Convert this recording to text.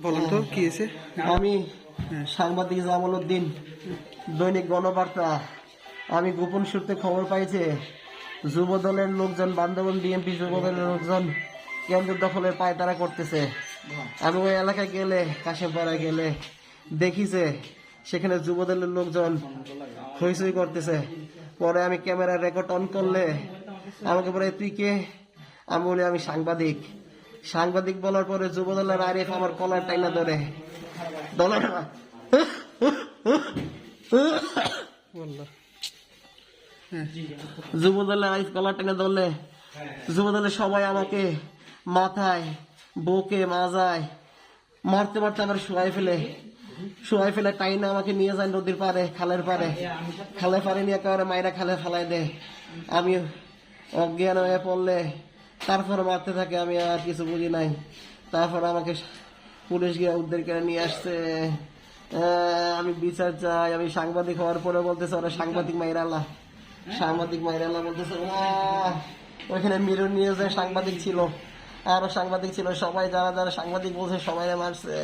বলেন তো কি হয়েছে? আমি সাংবাদিক জামালউদ্দিন, দৈনিক গণবার্তা। আমি গোপন সূত্রে খবর পাইছে যুব দলের লোকজন, বান্দরবান বিএনপি যুব দলের লোকজন কেন্দ্র দখলের পায়তারা করতেছে। আমি ওই এলাকায় গেলে, কাশেমপাড়ায় গেলে দেখিছে সেখানে যুব দলের লোকজন হইচই করতেছে। পরে আমি ক্যামেরা রেকর্ড অন করলে আমাকে বলে তুই কে? আমি বলি আমি সাংবাদিক। সাংবাদিক বলার পরে যুব দলের আরিফ আমার কলার টাইনা ধরে দলের যুব দলের আরিফ কলার টাইনা ধরলে যুব দলের সবাই আমাকে মাথায়, বুকে, মাজায় মারতে মারতে আমার শুয়াই ফেলে টাইনা আমাকে নিয়ে যায় নদীর পারে, খালের পারে। খালের পারে নিয়ে একেবারে মাইরা খালে ফালাই দেয়। আমি অজ্ঞান হয়ে পড়লে তারপরে মারতে থাকে। আমি আর কিছু বুঝি নাই। তারপর আমাকে পুলিশ গিয়ে উদ্ধার করে নিয়ে আসছে। আমি বিচার চাই। আমি সাংবাদিক হওয়ার পরে বলতেছে ওরা সাংবাদিক মাইরালা বলতেছে। ওইখানে মিরর নিয়ে যে সাংবাদিক ছিল, আরো সাংবাদিক ছিল, সবাই যারা যারা সাংবাদিক বলছে সবাই মারছে।